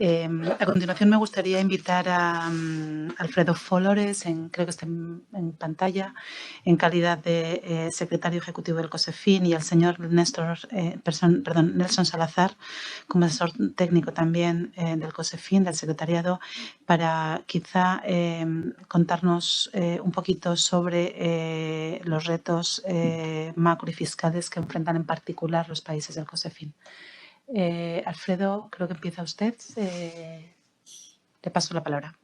A continuación me gustaría invitar a Alfredo Flores, creo que está en pantalla, en calidad de secretario ejecutivo del COSEFIN, y al señor Nelson Salazar, como asesor técnico también del COSEFIN, del secretariado, para quizá contarnos un poquito sobre los retos macro y fiscales que enfrentan en particular los países del COSEFIN. Alfredo, creo que empieza usted. Le paso la palabra.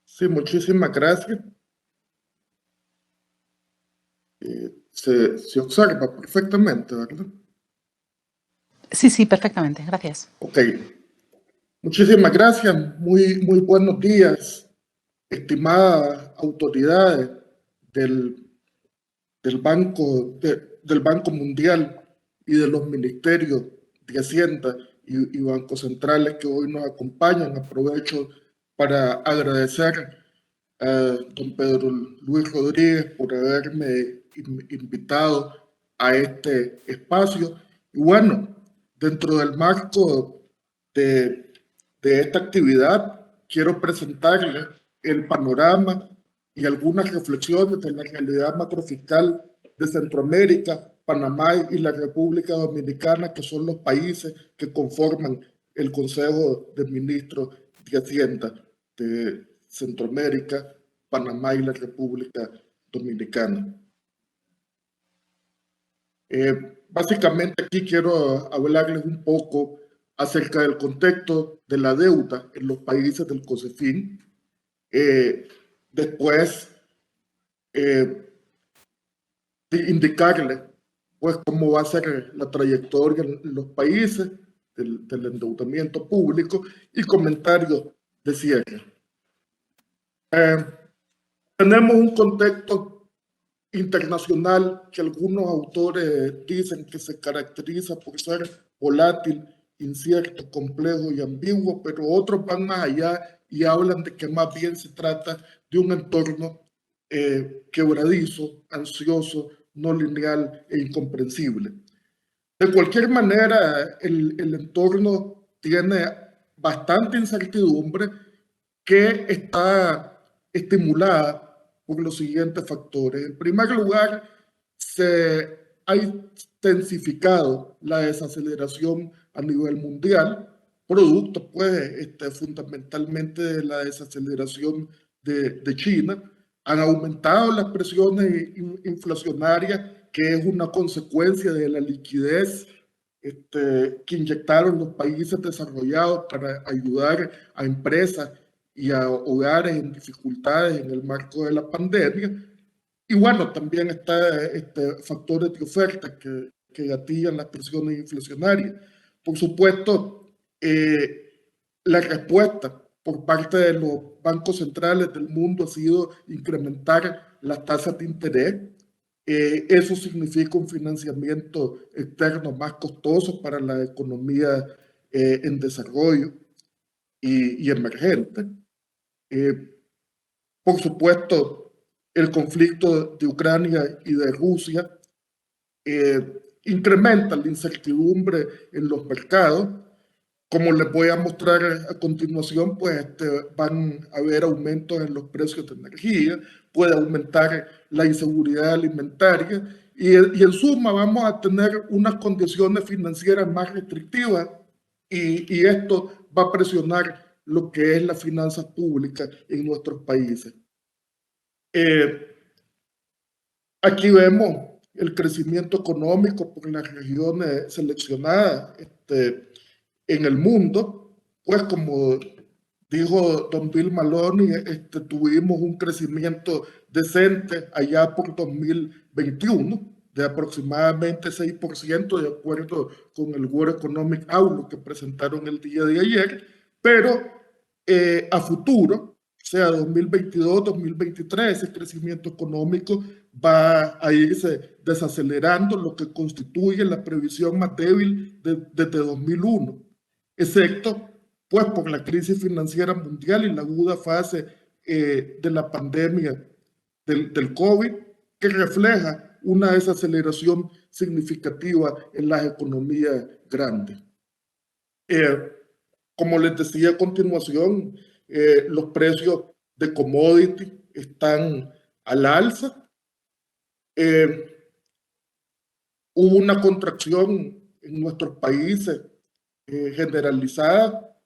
Sí, muchísimas gracias. Se observa perfectamente, ¿verdad? Sí, perfectamente. Gracias. Ok. Muchísimas gracias. Muy buenos días, estimadas autoridades del Banco Mundial y de los ministerios de Hacienda y bancos centrales que hoy nos acompañan. Aprovecho para agradecer a don Pedro Luis Rodríguez por haberme invitado a este espacio. Y bueno, dentro del marco de, de esta actividad, quiero presentarles el panorama y algunas reflexiones de la realidad macrofiscal de Centroamérica, Panamá y la República Dominicana, que son los países que conforman el Consejo de Ministros de Hacienda de Centroamérica, Panamá y la República Dominicana. Básicamente aquí quiero hablarles un poco acerca del contexto de la deuda en los países del COSEFIN. Después de indicarles pues cómo va a ser la trayectoria en los países del endeudamiento público y comentarios de cierre. Tenemos un contexto internacional que algunos autores dicen que se caracteriza por ser volátil, incierto, complejo y ambiguo, pero otros van más allá y hablan de que más bien se trata de un entorno quebradizo, ansioso, no lineal e incomprensible. De cualquier manera, el entorno tiene bastante incertidumbre que está estimulada por los siguientes factores. En primer lugar, se ha intensificado la desaceleración a nivel mundial, producto pues fundamentalmente de la desaceleración de China. Han aumentado las presiones inflacionarias, que es una consecuencia de la liquidez que inyectaron los países desarrollados para ayudar a empresas y a hogares en dificultades en el marco de la pandemia. Y bueno, también está factores de oferta que gatillan las presiones inflacionarias. Por supuesto, la respuesta por parte de los bancos centrales del mundo ha sido incrementar las tasas de interés. Eso significa un financiamiento externo más costoso para la economía en desarrollo y emergente. Por supuesto, el conflicto de Ucrania y de Rusia incrementa la incertidumbre en los mercados. Como les voy a mostrar a continuación, pues van a haber aumentos en los precios de energía, puede aumentar la inseguridad alimentaria y en suma vamos a tener unas condiciones financieras más restrictivas y esto va a presionar lo que es las finanzas públicas en nuestros países. Aquí vemos el crecimiento económico por las regiones seleccionadas en el mundo, pues como dijo don Bill Maloney, tuvimos un crecimiento decente allá por 2021 de aproximadamente 6%, de acuerdo con el World Economic Outlook que presentaron el día de ayer, pero a futuro, o sea, 2022, 2023, ese crecimiento económico va a irse desacelerando, lo que constituye la previsión más débil desde 2001, excepto pues por la crisis financiera mundial y la aguda fase de la pandemia del COVID, que refleja una desaceleración significativa en las economías grandes. Como les decía a continuación, los precios de commodity están al alza. Hubo una contracción en nuestros países generalizada.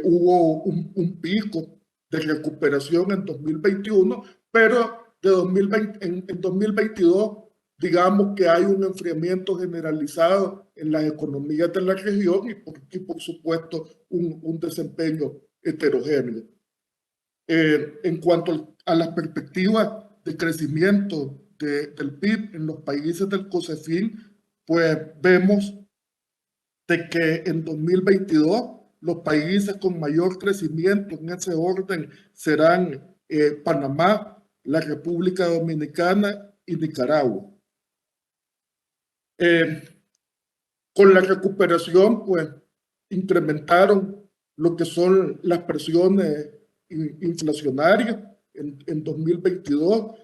Hubo un pico de recuperación en 2021, pero en 2022, digamos que hay un enfriamiento generalizado en las economías de la región y por supuesto, un desempeño heterogéneo. En cuanto a las perspectivas de crecimiento del PIB en los países del COSEFIN, pues vemos de que en 2022 los países con mayor crecimiento en ese orden serán Panamá, la República Dominicana y Nicaragua. Con la recuperación, pues, incrementaron lo que son las presiones inflacionarias en 2022.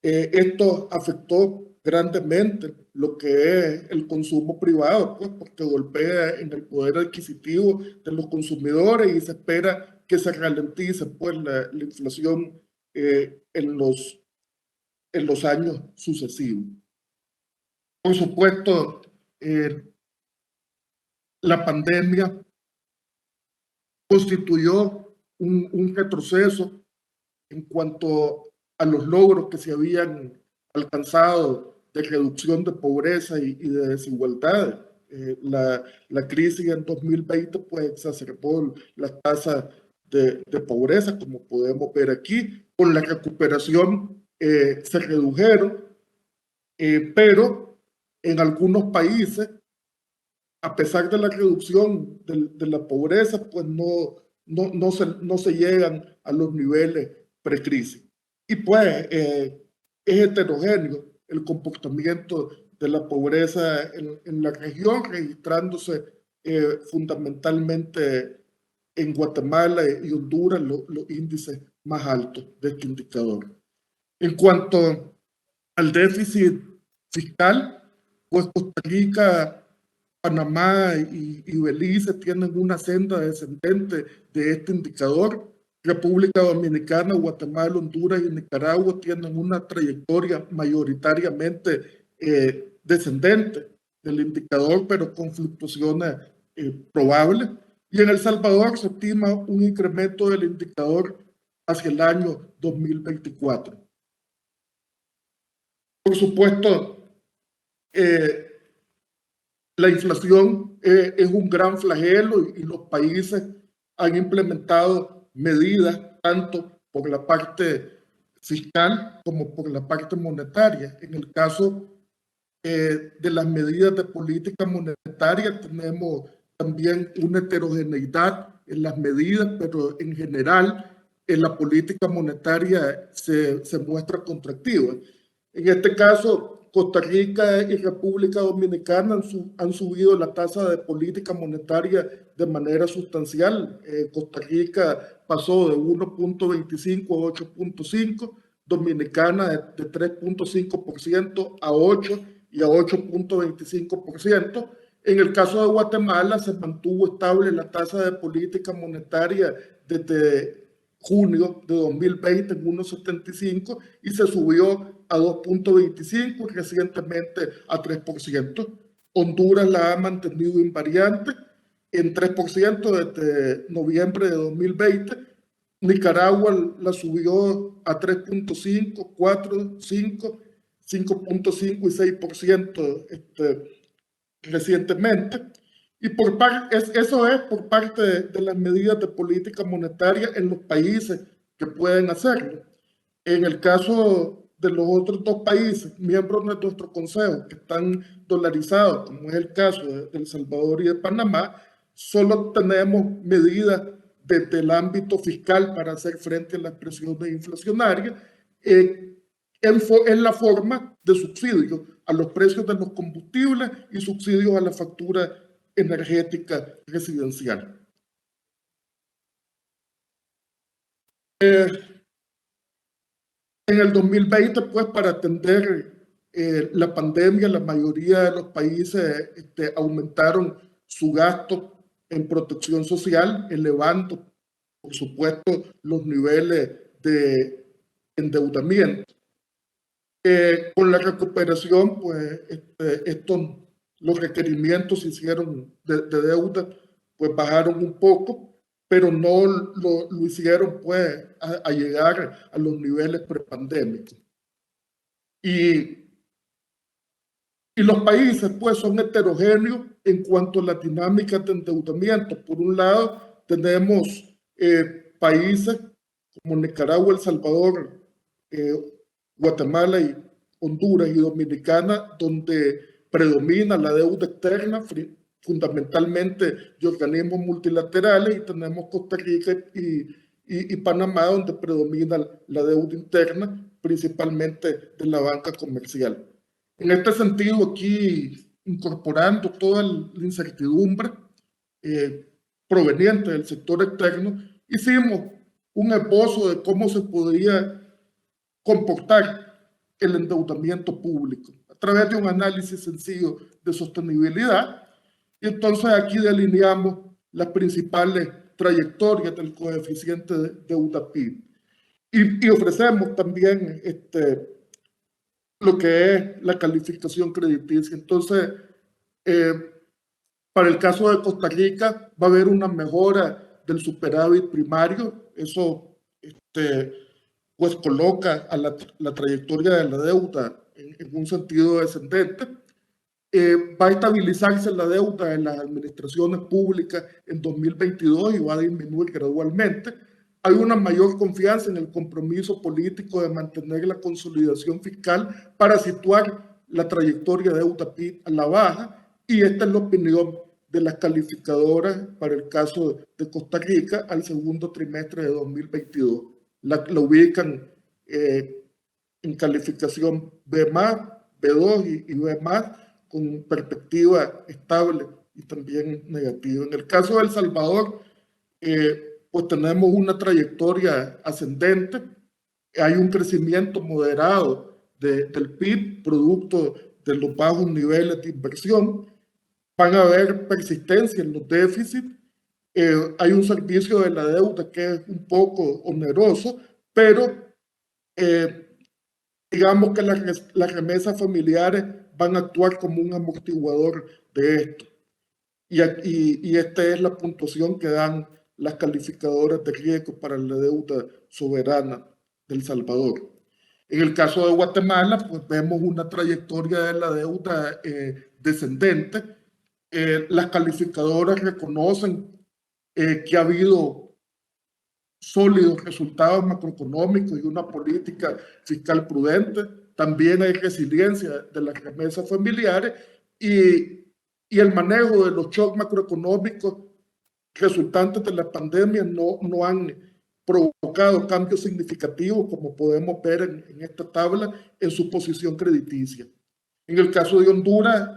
Esto afectó grandemente lo que es el consumo privado, pues, porque golpea en el poder adquisitivo de los consumidores y se espera que se ralentice, pues, la inflación en los años sucesivos. Por supuesto, la pandemia constituyó un retroceso en cuanto a los logros que se habían alcanzado de reducción de pobreza y de desigualdades. La crisis en 2020 pues exacerbó las tasas de pobreza, como podemos ver aquí. Con la recuperación se redujeron, pero en algunos países, a pesar de la reducción de la pobreza, pues no se llegan a los niveles precrisis. Y pues es heterogéneo el comportamiento de la pobreza en la región, registrándose fundamentalmente en Guatemala y Honduras los índices más altos de este indicador. En cuanto al déficit fiscal, pues Costa Rica, Panamá y Belice tienen una senda descendente de este indicador. República Dominicana, Guatemala, Honduras y Nicaragua tienen una trayectoria mayoritariamente descendente del indicador, pero con fluctuaciones probables. Y en El Salvador se estima un incremento del indicador hacia el año 2024. Por supuesto, la inflación es un gran flagelo y los países han implementado medidas tanto por la parte fiscal como por la parte monetaria. En el caso de las medidas de política monetaria tenemos también una heterogeneidad en las medidas, pero en general en la política monetaria se muestra contractiva. En este caso, Costa Rica y República Dominicana han subido la tasa de política monetaria de manera sustancial. Costa Rica pasó de 1.25 a 8.5, Dominicana de 3.5% a 8% y a 8.25%. En el caso de Guatemala se mantuvo estable la tasa de política monetaria desde junio de 2020 en 1.75 y se subió a 2.25 y recientemente a 3%. Honduras la ha mantenido invariante en 3% desde noviembre de 2020. Nicaragua la subió a 3.5, 4, 5, 5.5 y 6% recientemente. Y eso es por parte de las medidas de política monetaria en los países que pueden hacerlo. En el caso de los otros dos países, miembros de nuestro consejo, que están dolarizados, como es el caso de El Salvador y de Panamá, solo tenemos medidas desde el ámbito fiscal para hacer frente a las presiones inflacionarias en la forma de subsidios a los precios de los combustibles y subsidios a la factura energética residencial. En el 2020, pues, para atender la pandemia, la mayoría de los países aumentaron su gasto en protección social, elevando, por supuesto, los niveles de endeudamiento. Con la recuperación, pues los requerimientos hicieron de deuda, pues bajaron un poco, pero no lo hicieron pues a llegar a los niveles prepandémicos. Y los países pues son heterogéneos en cuanto a las dinámicas de endeudamiento. Por un lado, tenemos países como Nicaragua, El Salvador, Guatemala y Honduras y Dominicana, donde predomina la deuda externa, fundamentalmente de organismos multilaterales, y tenemos Costa Rica y Panamá, donde predomina la deuda interna, principalmente de la banca comercial. En este sentido, aquí incorporando toda la incertidumbre proveniente del sector externo, hicimos un esbozo de cómo se podría comportar el endeudamiento público a través de un análisis sencillo de sostenibilidad. Y entonces aquí delineamos las principales trayectorias del coeficiente de deuda-PIB. Y ofrecemos también lo que es la calificación crediticia. Entonces, para el caso de Costa Rica, va a haber una mejora del superávit primario. Eso pues coloca a la trayectoria de la deuda en un sentido descendente. Va a estabilizarse la deuda en las administraciones públicas en 2022 y va a disminuir gradualmente. Hay una mayor confianza en el compromiso político de mantener la consolidación fiscal para situar la trayectoria de deuda PIB a la baja, y esta es la opinión de las calificadoras para el caso de Costa Rica al segundo trimestre de 2022. La ubican en calificación B+, B2 y B+, con perspectiva estable y también negativa. En el caso de El Salvador, pues tenemos una trayectoria ascendente. Hay un crecimiento moderado del PIB, producto de los bajos niveles de inversión. Van a haber persistencia en los déficits. Hay un servicio de la deuda que es un poco oneroso, pero digamos que las remesas familiares van a actuar como un amortiguador de esto. Y esta es la puntuación que dan las calificadoras de riesgo para la deuda soberana de El Salvador. En el caso de Guatemala, pues vemos una trayectoria de la deuda descendente. Las calificadoras reconocen que ha habido sólidos resultados macroeconómicos y una política fiscal prudente. También hay resiliencia de las remesas familiares y el manejo de los shocks macroeconómicos resultantes de la pandemia no han provocado cambios significativos, como podemos ver en esta tabla, en su posición crediticia. En el caso de Honduras,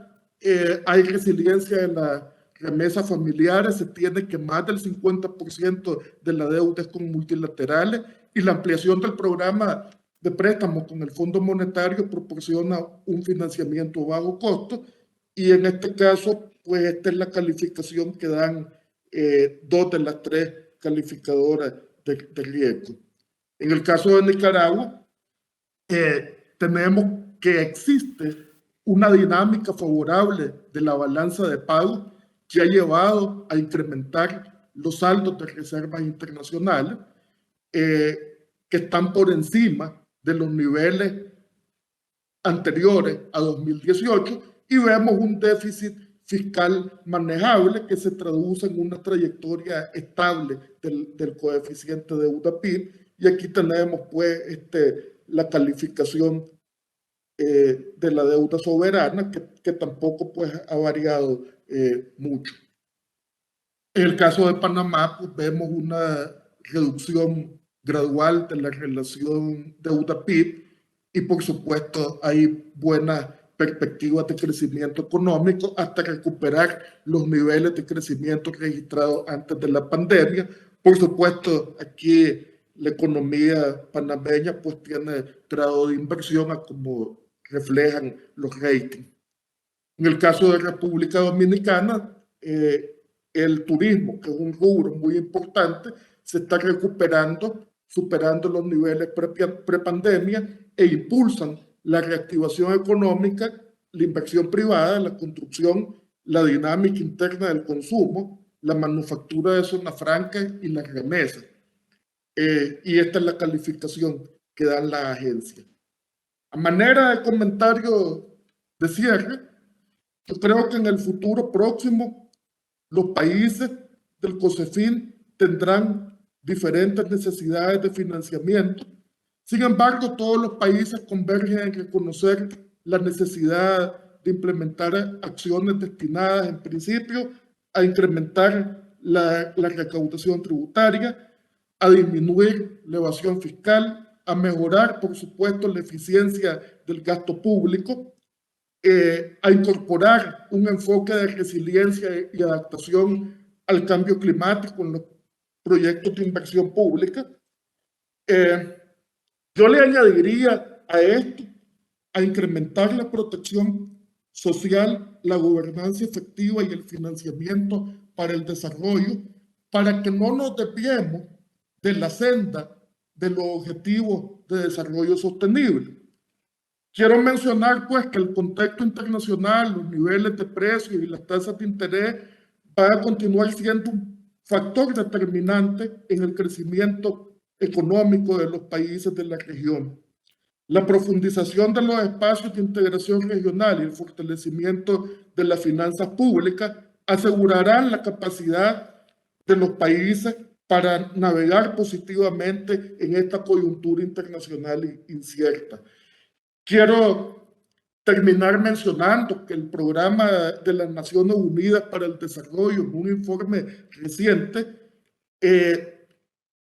hay resiliencia de las remesas familiares. Se tiene que más del 50% de la deuda es con multilaterales, y la ampliación del programa de préstamos con el Fondo Monetario proporciona un financiamiento a bajo costo, y en este caso, pues esta es la calificación que dan dos de las tres calificadoras de riesgo. En el caso de Nicaragua, tenemos que existe una dinámica favorable de la balanza de pago que ha llevado a incrementar los saldos de reservas internacionales que están por encima de los niveles anteriores a 2018, y vemos un déficit fiscal manejable que se traduce en una trayectoria estable del coeficiente de deuda-PIB, y aquí tenemos pues la calificación de la deuda soberana que tampoco pues ha variado mucho. En el caso de Panamá, pues vemos una reducción gradual de la relación deuda-PIB, y por supuesto hay buenas perspectivas de crecimiento económico hasta recuperar los niveles de crecimiento registrados antes de la pandemia. Por supuesto, aquí la economía panameña pues tiene grado de inversión a como reflejan los ratings. En el caso de República Dominicana, el turismo, que es un rubro muy importante, se está recuperando, superando los niveles prepandemia e impulsan la reactivación económica, la inversión privada, la construcción, la dinámica interna del consumo, la manufactura de zona franca y las remesas. Y esta es la calificación que dan las agencias. A manera de comentario de cierre, yo creo que en el futuro próximo los países del COSEFIN tendrán diferentes necesidades de financiamiento. Sin embargo, todos los países convergen en reconocer la necesidad de implementar acciones destinadas, en principio, a incrementar la recaudación tributaria, a disminuir la evasión fiscal, a mejorar, por supuesto, la eficiencia del gasto público, a incorporar un enfoque de resiliencia y adaptación al cambio climático en los proyectos de inversión pública. Yo le añadiría a esto, a incrementar la protección social, la gobernanza efectiva y el financiamiento para el desarrollo, para que no nos desviemos de la senda de los objetivos de desarrollo sostenible. Quiero mencionar pues que el contexto internacional, los niveles de precios y las tasas de interés van a continuar siendo un factor determinante en el crecimiento económico de los países de la región. La profundización de los espacios de integración regional y el fortalecimiento de las finanzas públicas asegurarán la capacidad de los países para navegar positivamente en esta coyuntura internacional incierta. Quiero terminar mencionando que el Programa de las Naciones Unidas para el Desarrollo, en un informe reciente,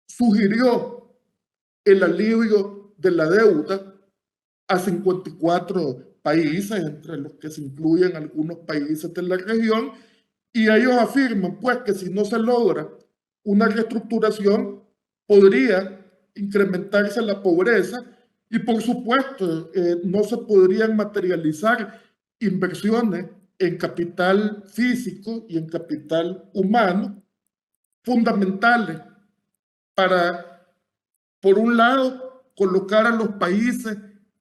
sugirió el alivio de la deuda a 54 países, entre los que se incluyen algunos países de la región, y ellos afirman pues que si no se logra una reestructuración, podría incrementarse la pobreza y por supuesto no se podrían materializar inversiones en capital físico y en capital humano fundamentales para, por un lado, colocar a los países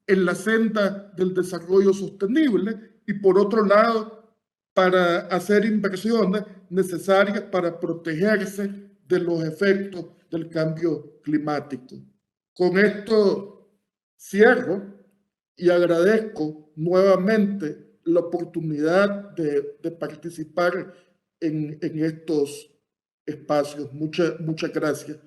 en la senda del desarrollo sostenible y por otro lado, para hacer inversiones necesarias para protegerse de los efectos del cambio climático. Con esto cierro y agradezco nuevamente la oportunidad de participar en estos espacios. Muchas gracias.